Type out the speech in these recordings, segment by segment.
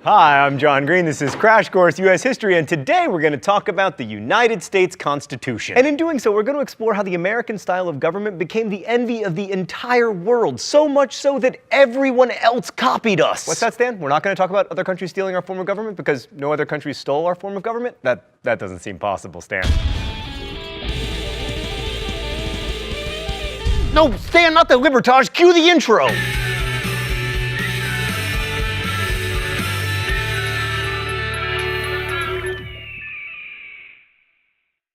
Hi, I'm John Green. This is Crash Course U.S. History, and today we're going to talk about the United States Constitution. And in doing so, we're going to explore how the American style of government became the envy of the entire world, so much so that everyone else copied us. What's that, Stan? We're not going to talk about other countries stealing our form of government because no other country stole our form of government? That doesn't seem possible, Stan. No, Stan, not the libertage. Cue the intro.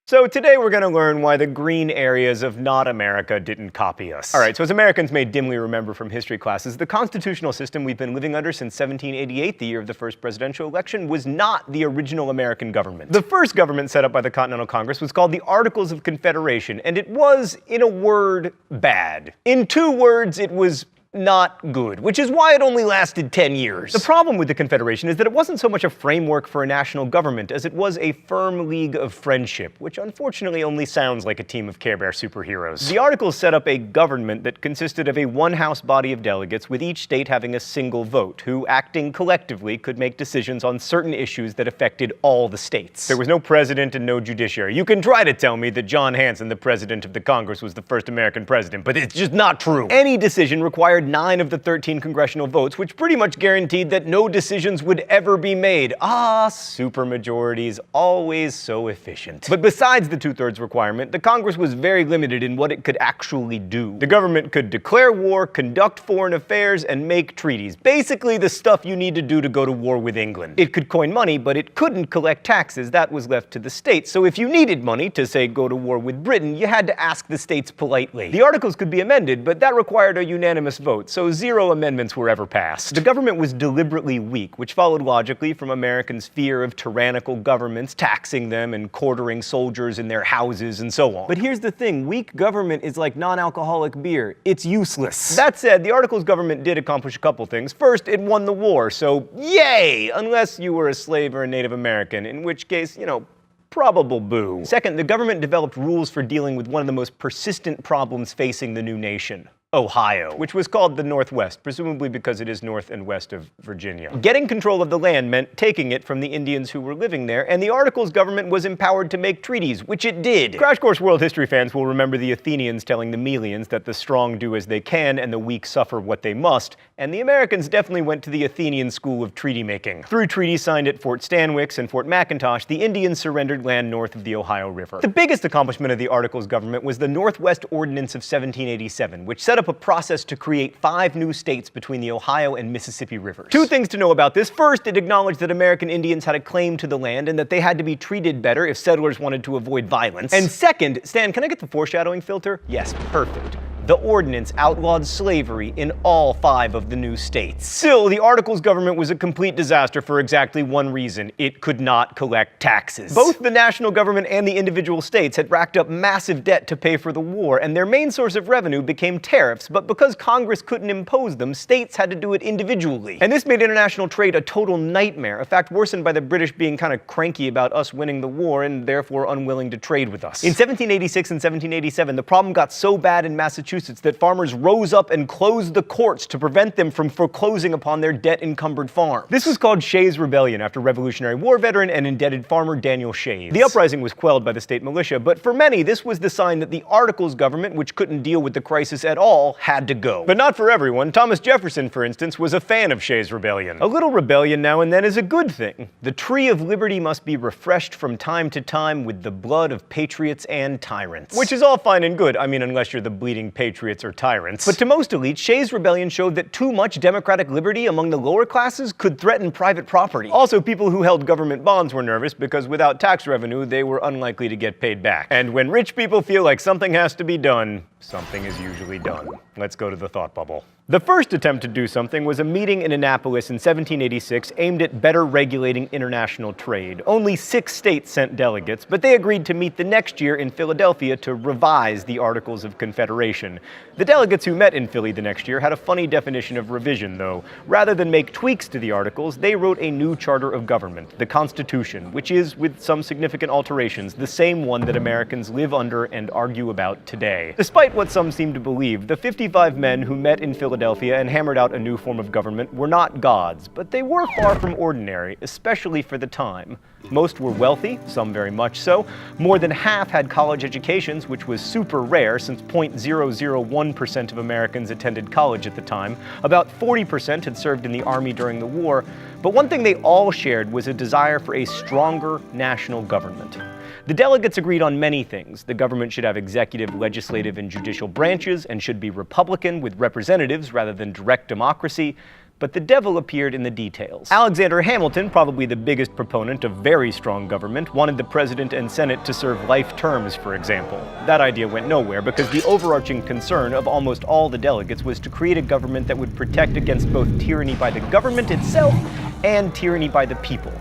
So today we're going to learn why the green areas of not America didn't copy us. Alright, so as Americans may dimly remember from history classes, the constitutional system we've been living under since 1788, the year of the first presidential election, was not the original American government. The first government set up by the Continental Congress was called the Articles of Confederation, and it was, in a word, bad. In 2 words, it was not good, which is why it only lasted 10 years. The problem with the Confederation is that it wasn't so much a framework for a national government as it was a firm league of friendship, which unfortunately only sounds like a team of Care Bear superheroes. The Articles set up a government that consisted of a one-house body of delegates, with each state having a single vote, who, acting collectively, could make decisions on certain issues that affected all the states. There was no president and no judiciary. You can try to tell me that John Hanson, the president of the Congress, was the first American president, but it's just not true. Any decision required 9 of the 13 congressional votes, which pretty much guaranteed that no decisions would ever be made. Ah, supermajorities, always so efficient. But besides the 2/3 requirement, the Congress was very limited in what it could actually do. The government could declare war, conduct foreign affairs, and make treaties. Basically the stuff you need to do to go to war with England. It could coin money, but it couldn't collect taxes. That was left to the states. So if you needed money to, say, go to war with Britain, you had to ask the states politely. The Articles could be amended, but that required a unanimous vote, so 0 amendments were ever passed. The government was deliberately weak, which followed logically from Americans' fear of tyrannical governments taxing them and quartering soldiers in their houses and so on. But here's the thing, weak government is like non-alcoholic beer. It's useless. That said, the Articles government did accomplish a couple things. First, it won the war, so yay! Unless you were a slave or a Native American, in which case, probable boo. Second, the government developed rules for dealing with one of the most persistent problems facing the new nation: Ohio, which was called the Northwest, presumably because it is north and west of Virginia. Getting control of the land meant taking it from the Indians who were living there, and the Articles government was empowered to make treaties, which it did. Crash Course World History fans will remember the Athenians telling the Melians that the strong do as they can and the weak suffer what they must, and the Americans definitely went to the Athenian school of treaty making. Through treaties signed at Fort Stanwix and Fort McIntosh, the Indians surrendered land north of the Ohio River. The biggest accomplishment of the Articles government was the Northwest Ordinance of 1787, which set up a process to create 5 new states between the Ohio and Mississippi rivers. 2 things to know about this. First, it acknowledged that American Indians had a claim to the land and that they had to be treated better if settlers wanted to avoid violence. And second, Stan, can I get the foreshadowing filter? Yes, perfect. The ordinance outlawed slavery in all 5 of the new states. Still, the Articles government was a complete disaster for exactly one reason: it could not collect taxes. Both the national government and the individual states had racked up massive debt to pay for the war, and their main source of revenue became tariffs, but because Congress couldn't impose them, states had to do it individually. And this made international trade a total nightmare, a fact worsened by the British being kind of cranky about us winning the war and therefore unwilling to trade with us. In 1786 and 1787, the problem got so bad in Massachusetts that farmers rose up and closed the courts to prevent them from foreclosing upon their debt-encumbered farm. This was called Shays' Rebellion, after Revolutionary War veteran and indebted farmer Daniel Shays. The uprising was quelled by the state militia, but for many, this was the sign that the Articles government, which couldn't deal with the crisis at all, had to go. But not for everyone. Thomas Jefferson, for instance, was a fan of Shays' Rebellion. A little rebellion now and then is a good thing. The tree of liberty must be refreshed from time to time with the blood of patriots and tyrants. Which is all fine and good, I mean, unless you're the bleeding patriots or tyrants. But to most elites, Shays' Rebellion showed that too much democratic liberty among the lower classes could threaten private property. Also, people who held government bonds were nervous because without tax revenue, they were unlikely to get paid back. And when rich people feel like something has to be done, something is usually done. Let's go to the thought bubble. The first attempt to do something was a meeting in Annapolis in 1786 aimed at better regulating international trade. Only 6 states sent delegates, but they agreed to meet the next year in Philadelphia to revise the Articles of Confederation. The delegates who met in Philly the next year had a funny definition of revision, though. Rather than make tweaks to the Articles, they wrote a new charter of government, the Constitution, which is, with some significant alterations, the same one that Americans live under and argue about today. Despite Despite what some seem to believe, the 55 men who met in Philadelphia and hammered out a new form of government were not gods, but they were far from ordinary, especially for the time. Most were wealthy, some very much so. More than half had college educations, which was super rare since 0.001% of Americans attended college at the time. About 40% had served in the army during the war. But one thing they all shared was a desire for a stronger national government. The delegates agreed on many things. The government should have executive, legislative, and judicial branches and should be Republican with representatives rather than direct democracy. But the devil appeared in the details. Alexander Hamilton, probably the biggest proponent of very strong government, wanted the president and Senate to serve life terms, for example. That idea went nowhere because the overarching concern of almost all the delegates was to create a government that would protect against both tyranny by the government itself and tyranny by the people.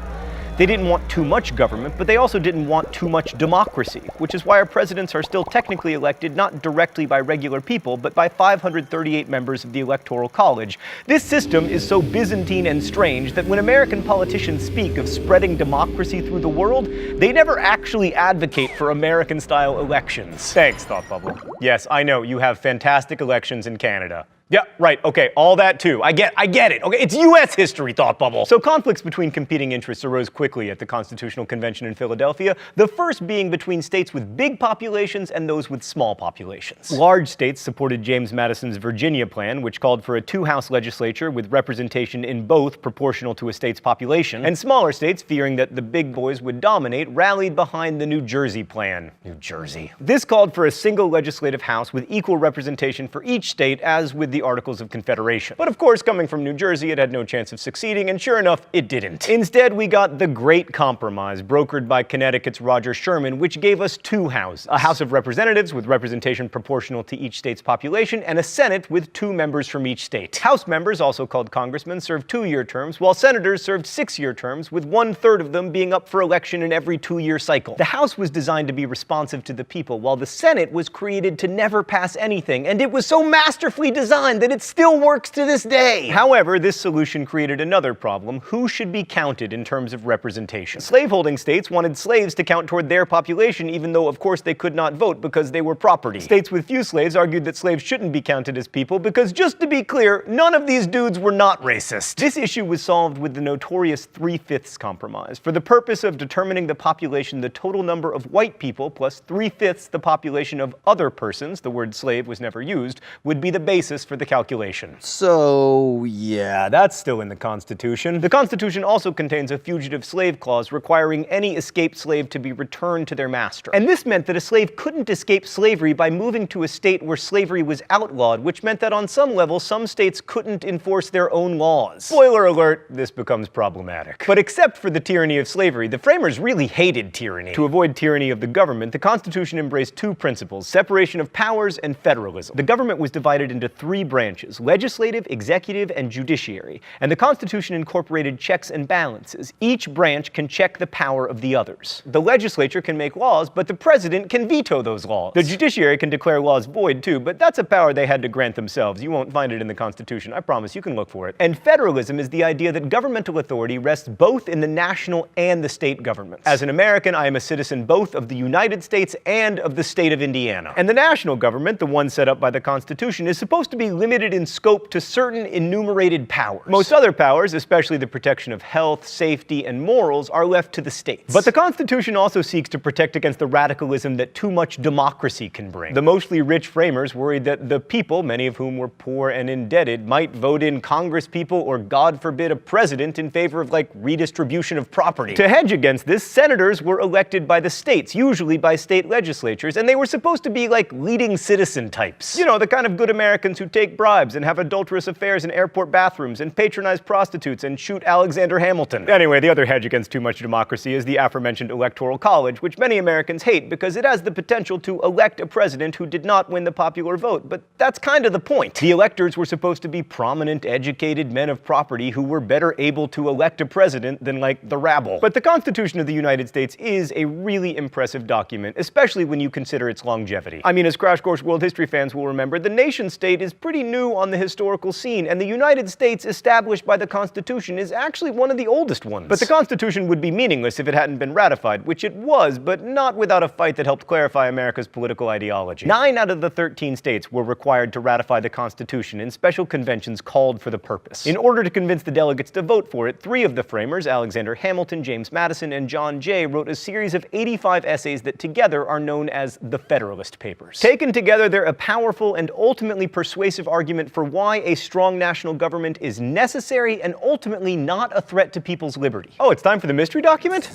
They didn't want too much government, but they also didn't want too much democracy, which is why our presidents are still technically elected not directly by regular people, but by 538 members of the Electoral College. This system is so Byzantine and strange that when American politicians speak of spreading democracy through the world, they never actually advocate for American-style elections. Thanks, Thought Bubble. Yes, I know, you have fantastic elections in Canada. Yeah, right, okay, all that too. I get it. Okay, it's US history, Thought Bubble. So conflicts between competing interests arose quickly at the Constitutional Convention in Philadelphia, the first being between states with big populations and those with small populations. Large states supported James Madison's Virginia plan, which called for a two-house legislature with representation in both proportional to a state's population, and smaller states, fearing that the big boys would dominate, rallied behind the New Jersey plan. New Jersey. This called for a single legislative house with equal representation for each state, as with the Articles of Confederation. But of course, coming from New Jersey, it had no chance of succeeding, and sure enough, it didn't. Instead, we got the Great Compromise, brokered by Connecticut's Roger Sherman, which gave us two houses. A House of Representatives with representation proportional to each state's population, and a Senate with 2 members from each state. House members, also called congressmen, served 2-year terms, while senators served 6-year terms, with 1/3 of them being up for election in every 2-year cycle. The House was designed to be responsive to the people, while the Senate was created to never pass anything, and it was so masterfully designed that it still works to this day. However, this solution created another problem: who should be counted in terms of representation? Slaveholding states wanted slaves to count toward their population, even though of course they could not vote because they were property. States with few slaves argued that slaves shouldn't be counted as people because, just to be clear, none of these dudes were not racist. This issue was solved with the notorious 3/5 compromise. For the purpose of determining the population, the total number of white people plus 3/5 the population of other persons, the word slave was never used, would be the basis for the calculation. So, yeah, that's still in the Constitution. The Constitution also contains a fugitive slave clause requiring any escaped slave to be returned to their master. And this meant that a slave couldn't escape slavery by moving to a state where slavery was outlawed, which meant that on some level, some states couldn't enforce their own laws. Spoiler alert, this becomes problematic. But except for the tyranny of slavery, the framers really hated tyranny. To avoid tyranny of the government, the Constitution embraced 2 principles: separation of powers and federalism. The government was divided into 3 branches: legislative, executive, and judiciary. And the Constitution incorporated checks and balances. Each branch can check the power of the others. The legislature can make laws, but the president can veto those laws. The judiciary can declare laws void too, but that's a power they had to grant themselves. You won't find it in the Constitution, I promise, you can look for it. And federalism is the idea that governmental authority rests both in the national and the state governments. As an American, I am a citizen both of the United States and of the state of Indiana. And the national government, the one set up by the Constitution, is supposed to be limited in scope to certain enumerated powers. Most other powers, especially the protection of health, safety, and morals, are left to the states. But the Constitution also seeks to protect against the radicalism that too much democracy can bring. The mostly rich framers worried that the people, many of whom were poor and indebted, might vote in congresspeople or, God forbid, a president in favor of, redistribution of property. To hedge against this, senators were elected by the states, usually by state legislatures, and they were supposed to be leading citizen types. You know, the kind of good Americans who take bribes and have adulterous affairs in airport bathrooms and patronize prostitutes and shoot Alexander Hamilton. Anyway, the other hedge against too much democracy is the aforementioned Electoral College, which many Americans hate because it has the potential to elect a president who did not win the popular vote. But that's kind of the point. The electors were supposed to be prominent, educated men of property who were better able to elect a president than, the rabble. But the Constitution of the United States is a really impressive document, especially when you consider its longevity. I mean, as Crash Course World History fans will remember, the nation-state is pretty pretty new on the historical scene, and the United States established by the Constitution is actually one of the oldest ones. But the Constitution would be meaningless if it hadn't been ratified, which it was, but not without a fight that helped clarify America's political ideology. 9 out of the 13 states were required to ratify the Constitution in special conventions called for the purpose. In order to convince the delegates to vote for it, 3 of the framers, Alexander Hamilton, James Madison, and John Jay, wrote a series of 85 essays that together are known as the Federalist Papers. Taken together, they're a powerful and ultimately persuasive argument for why a strong national government is necessary and ultimately not a threat to people's liberty. Oh, it's time for the mystery document?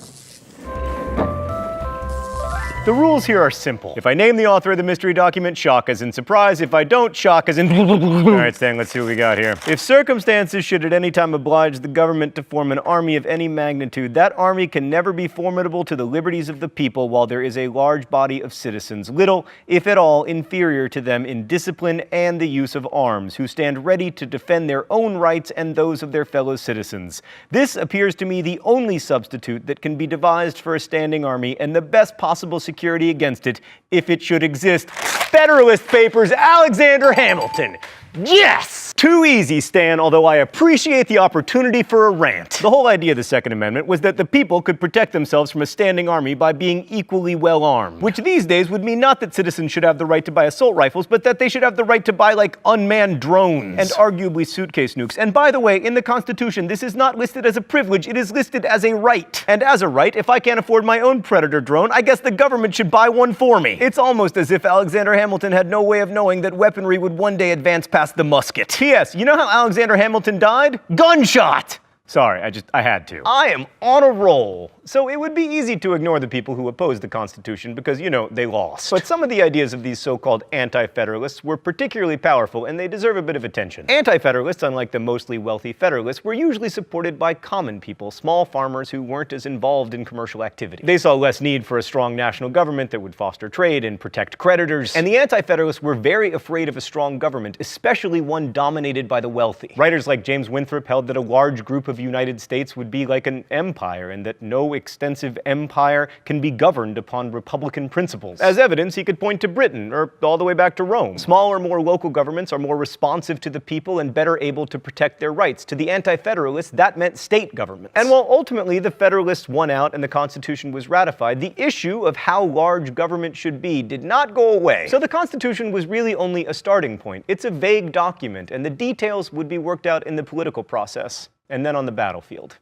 The rules here are simple. If I name the author of the mystery document, shock as in surprise. If I don't, shock as in Alright, Stan, let's see what we got here. If circumstances should at any time oblige the government to form an army of any magnitude, that army can never be formidable to the liberties of the people while there is a large body of citizens, little, if at all, inferior to them in discipline and the use of arms, who stand ready to defend their own rights and those of their fellow citizens. This appears to me the only substitute that can be devised for a standing army and the best possible security against it, if it should exist. Federalist Papers, Alexander Hamilton. Yes! Too easy, Stan, although I appreciate the opportunity for a rant. The whole idea of the Second Amendment was that the people could protect themselves from a standing army by being equally well armed. Which these days would mean not that citizens should have the right to buy assault rifles, but that they should have the right to buy, like, unmanned drones. And arguably suitcase nukes. And by the way, in the Constitution, this is not listed as a privilege, it is listed as a right. And as a right, if I can't afford my own Predator drone, I guess the government should buy one for me. It's almost as if Alexander Hamilton had no way of knowing that weaponry would one day advance past the musket. P.S. You know how Alexander Hamilton died? Gunshot! Sorry, I had to. I am on a roll. So it would be easy to ignore the people who opposed the Constitution because, you know, they lost. But some of the ideas of these so-called anti-federalists were particularly powerful, and they deserve a bit of attention. Anti-federalists, unlike the mostly wealthy federalists, were usually supported by common people, small farmers who weren't as involved in commercial activity. They saw less need for a strong national government that would foster trade and protect creditors. And the anti-federalists were very afraid of a strong government, especially one dominated by the wealthy. Writers like James Winthrop held that a large group of United States would be like an empire, and that no extensive empire can be governed upon republican principles. As evidence, he could point to Britain, or all the way back to Rome. Smaller, more local governments are more responsive to the people and better able to protect their rights. To the anti-federalists, that meant state governments. And while ultimately the Federalists won out and the Constitution was ratified, the issue of how large government should be did not go away. So the Constitution was really only a starting point. It's a vague document, and the details would be worked out in the political process, and then on the battlefield.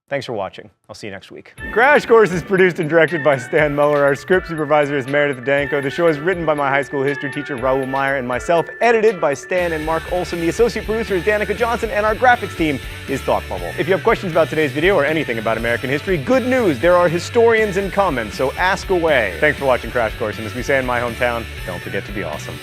Thanks for watching. I'll see you next week. Crash Course is produced and directed by Stan Muller. Our script supervisor is Meredith Danko. The show is written by my high school history teacher, Raoul Meyer, and myself, edited by Stan and Mark Olson. The associate producer is Danica Johnson, and our graphics team is Thought Bubble. If you have questions about today's video or anything about American history, good news, there are historians in comments, so ask away. Thanks for watching Crash Course, and as we say in my hometown, don't forget to be awesome.